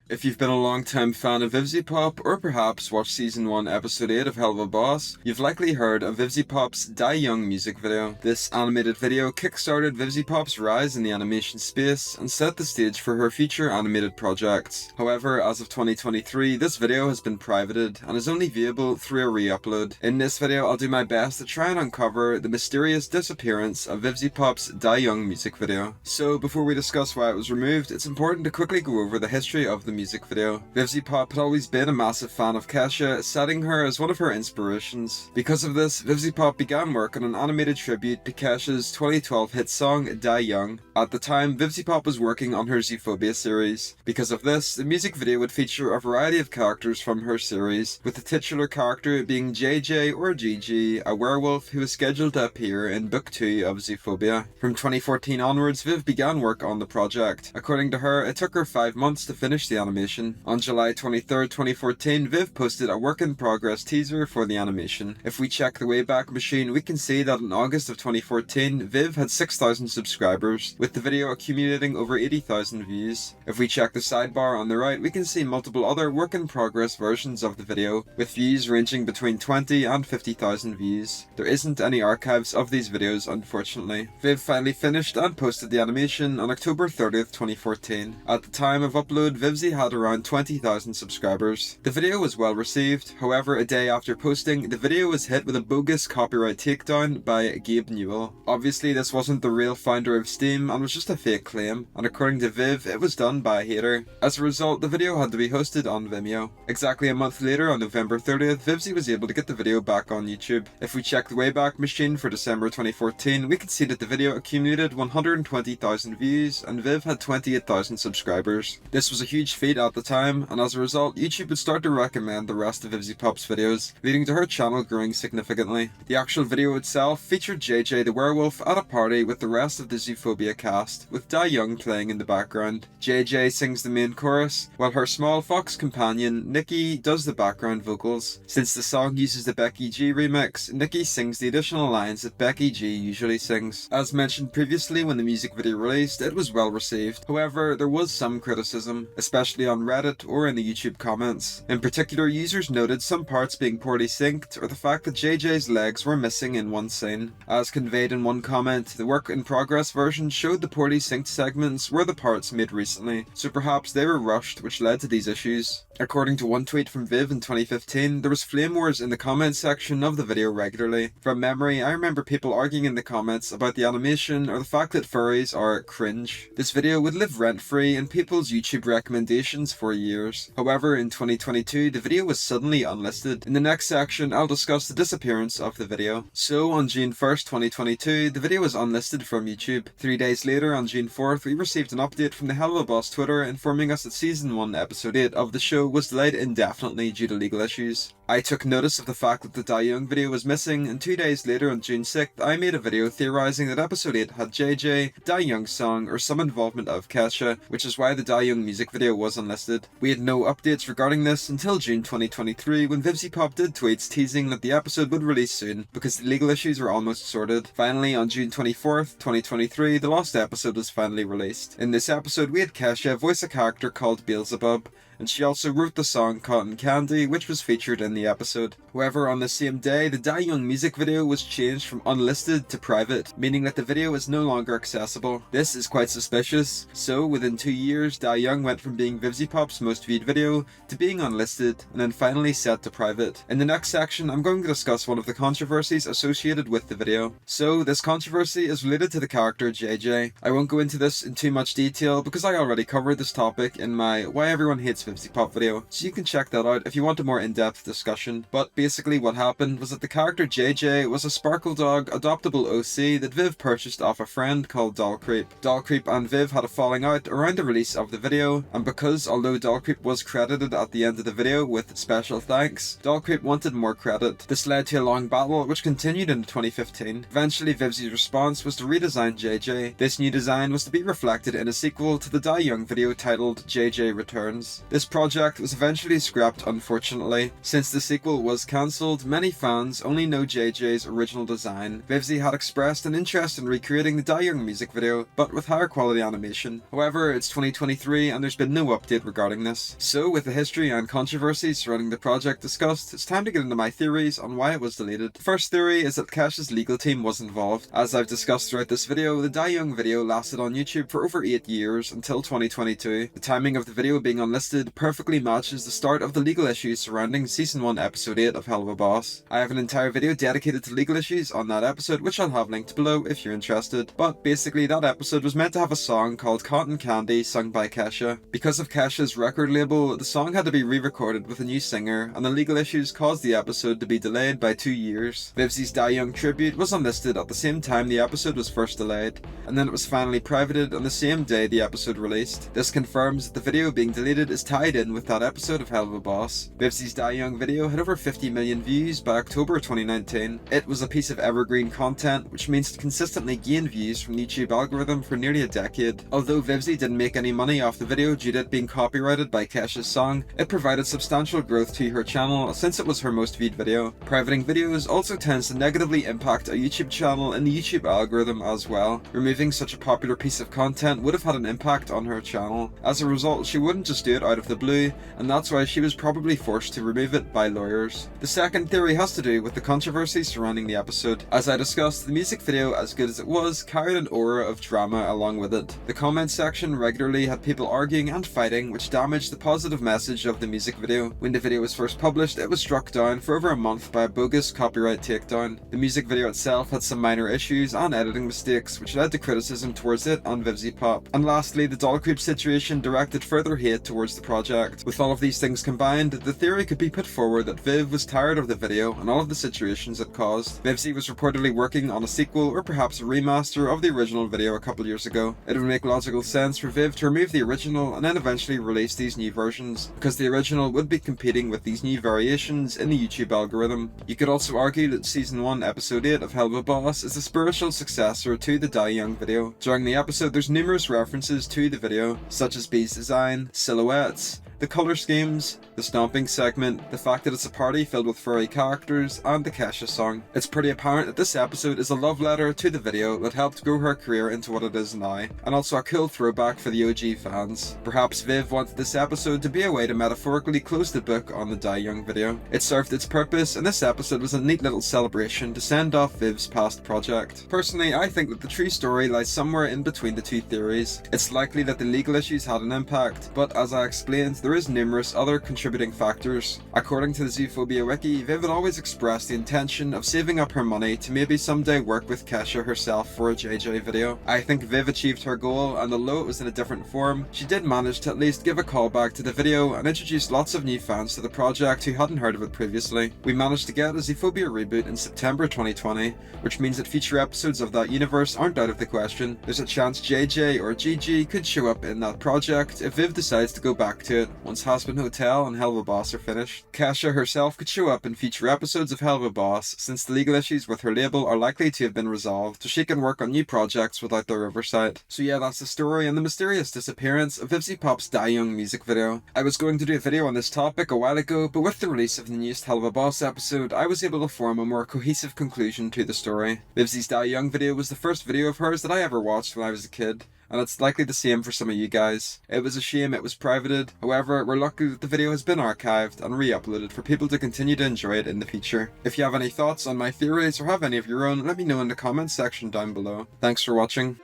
If you've been a long-time fan of Vivziepop, or perhaps watched Season 1 Episode 8 of Helluva Boss, you've likely heard of Vivziepop's Die Young music video. This animated video kickstarted Vivziepop's rise in the animation space and set the stage for her future animated projects. However, as of 2023, this video has been privated and is only viewable through a re-upload. In this video, I'll do my best to try and uncover the mysterious disappearance of Vivziepop's Die Young music video. So before we discuss why it was removed, it's important to quickly go over the history of the music video. Vivziepop had always been a massive fan of Kesha, citing her as one of her inspirations. Because of this, Vivziepop began work on an animated tribute to Kesha's 2012 hit song Die Young. At the time, Vivziepop was working on her Zootopia series. Because of this, the music video would feature a variety of characters from her series, with the titular character being JJ or Gigi, a werewolf who was scheduled to appear in Book 2 of Zootopia. From 2014 onwards, Viv began work on the project. According to her, it took her 5 months to finish the animation. On July 23rd, 2014, Viv posted a work-in-progress teaser for the animation. If we check the Wayback Machine, we can see that in August of 2014, Viv had 6,000 subscribers, with the video accumulating over 80,000 views. If we check the sidebar on the right, we can see multiple other work-in-progress versions of the video, with views ranging between 20 and 50,000 views. There isn't any archives of these videos, unfortunately. Viv finally finished and posted the animation on October 30th, 2014. At the time of upload, Vivzie had around 20,000 subscribers. The video was well received, however a day after posting, the video was hit with a bogus copyright takedown by Gabe Newell. Obviously this wasn't the real founder of Steam and was just a fake claim, and according to Viv, it was done by a hater. As a result, the video had to be hosted on Vimeo. Exactly a month later, on November 30th, Vivzie was able to get the video back on YouTube. If we check the Wayback Machine for December 2014, we can see that the video accumulated 120,000 views and Viv had 28,000 subscribers. This was a huge feat at the time, and as a result, YouTube would start to recommend the rest of Vivziepop's videos, leading to her channel growing significantly. The actual video itself featured JJ the werewolf at a party with the rest of the Zootopia cast, with Die Young playing in the background. JJ sings the main chorus, while her small fox companion, Nikki, does the background vocals. Since the song uses the Becky G remix, Nikki sings the additional lines that Becky G usually sings. As mentioned previously, when the music video released, it was well received. However, there was some criticism, especially on Reddit or in the YouTube comments. In particular, users noted some parts being poorly synced, or the fact that JJ's legs were missing in one scene. As conveyed in one comment, the work-in-progress version showed the poorly synced segments were the parts made recently, so perhaps they were rushed, which led to these issues. According to one tweet from Viv in 2015, there was flame wars in the comments section of the video regularly. From memory, I remember people arguing in the comments about the animation or the fact that furries are cringe. This video would live rent-free in people's YouTube recommendations for years. However, in 2022, the video was suddenly unlisted. In the next section, I'll discuss the disappearance of the video. So, on June 1st, 2022, the video was unlisted from YouTube. 3 days later, on June 4th, we received an update from the Helluva Boss Twitter informing us that Season 1 Episode 8 of the show was delayed indefinitely due to legal issues. I took notice of the fact that the Die Young video was missing, and 2 days later on June 6th, I made a video theorizing that Episode 8 had JJ, Die Young's song, or some involvement of Kesha, which is why the Die Young music video was unlisted. We had no updates regarding this until June 2023, when Vivziepop did tweets teasing that the episode would release soon, because the legal issues were almost sorted. Finally, on June 24th, 2023, the lost episode was finally released. In this episode, we had Kesha voice a character called Beelzebub, and she also wrote the song Cotton Candy, which was featured in the episode. However, on the same day, the Die Young music video was changed from unlisted to private, meaning that the video is no longer accessible. This is quite suspicious. So, within 2 years, Die Young went from being Vivziepop's most viewed video to being unlisted, and then finally set to private. In the next section, I'm going to discuss one of the controversies associated with the video. So, this controversy is related to the character JJ. I won't go into this in too much detail because I already covered this topic in my Why Everyone Hates Vivziepop video, so you can check that out if you want a more in-depth discussion. But basically what happened was that the character JJ was a Sparkle Dog adoptable OC that Viv purchased off a friend called Dollcreep. Dollcreep and Viv had a falling out around the release of the video, and because although Dollcreep was credited at the end of the video with special thanks, Dollcreep wanted more credit. This led to a long battle which continued into 2015. Eventually Vivzie's response was to redesign JJ. This new design was to be reflected in a sequel to the Die Young video titled JJ Returns. This project was eventually scrapped, unfortunately, since the sequel was cancelled cancelled, many fans only know JJ's original design. Vivzie had expressed an interest in recreating the Die Young music video, but with higher quality animation. However, it's 2023 and there's been no update regarding this. So with the history and controversy surrounding the project discussed, it's time to get into my theories on why it was deleted. The first theory is that Kesha's legal team was involved. As I've discussed throughout this video, the Die Young video lasted on YouTube for over 8 years until 2022. The timing of the video being unlisted perfectly matches the start of the legal issues surrounding Season 1 Episode 8 of Helluva Boss. I have an entire video dedicated to legal issues on that episode, which I'll have linked below if you're interested. But basically that episode was meant to have a song called Cotton Candy sung by Kesha. Because of Kesha's record label, the song had to be re-recorded with a new singer, and the legal issues caused the episode to be delayed by 2 years. Vivzie's Die Young tribute was unlisted at the same time the episode was first delayed, and then it was finally privated on the same day the episode released. This confirms that the video being deleted is tied in with that episode of Helluva Boss. Vivzie's Die Young video had over 50 million views by October 2019. It was a piece of evergreen content, which means it consistently gained views from the YouTube algorithm for nearly a decade. Although Vivzie didn't make any money off the video due to it being copyrighted by Kesha's song, it provided substantial growth to her channel since it was her most viewed video. Privating videos also tends to negatively impact a YouTube channel in the YouTube algorithm as well. Removing such a popular piece of content would have had an impact on her channel. As a result, she wouldn't just do it out of the blue, and that's why she was probably forced to remove it by lawyers. The second theory has to do with the controversy surrounding the episode. As I discussed, the music video, as good as it was, carried an aura of drama along with it. The comment section regularly had people arguing and fighting, which damaged the positive message of the music video. When the video was first published, it was struck down for over a month by a bogus copyright takedown. The music video itself had some minor issues and editing mistakes, which led to criticism towards it on Vivziepop. And lastly, the doll creep situation directed further hate towards the project. With all of these things combined, the theory could be put forward that Viv was tired of the video and all of the situations it caused. Vivzie was reportedly working on a sequel or perhaps a remaster of the original video a couple years ago. It would make logical sense for Viv to remove the original and then eventually release these new versions, because the original would be competing with these new variations in the YouTube algorithm. You could also argue that Season 1 Episode 8 of Helluva Boss is the spiritual successor to the Die Young video. During the episode there's numerous references to the video, such as B's design, silhouettes, the colour schemes, the stomping segment, the fact that it's a party filled with furry characters, and the Kesha song. It's pretty apparent that this episode is a love letter to the video that helped grow her career into what it is now, and also a cool throwback for the OG fans. Perhaps Viv wanted this episode to be a way to metaphorically close the book on the Die Young video. It served its purpose, and this episode was a neat little celebration to send off Viv's past project. Personally, I think that the true story lies somewhere in between the two theories. It's likely that the legal issues had an impact, but as I explained, there is numerous other contributing factors. According to the Zoophobia wiki, Viv had always expressed the intention of saving up her money to maybe someday work with Kesha herself for a JJ video. I think Viv achieved her goal, and although it was in a different form, she did manage to at least give a callback to the video and introduce lots of new fans to the project who hadn't heard of it previously. We managed to get a Zoophobia reboot in September 2020, which means that future episodes of that universe aren't out of the question. There's a chance JJ or GG could show up in that project if Viv decides to go back to it once Hazbin Hotel and Helluva Boss are finished. Kesha herself could show up in future episodes of Helluva Boss, since the legal issues with her label are likely to have been resolved, so she can work on new projects without their oversight. So yeah, that's the story and the mysterious disappearance of Vivziepop's Die Young music video. I was going to do a video on this topic a while ago, but with the release of the newest Helluva Boss episode, I was able to form a more cohesive conclusion to the story. Vivzie's Die Young video was the first video of hers that I ever watched when I was a kid, and it's likely the same for some of you guys. It was a shame it was privated, however we're lucky that the video has been archived and re-uploaded for people to continue to enjoy it in the future. If you have any thoughts on my theories or have any of your own, let me know in the comments section down below. Thanks for watching.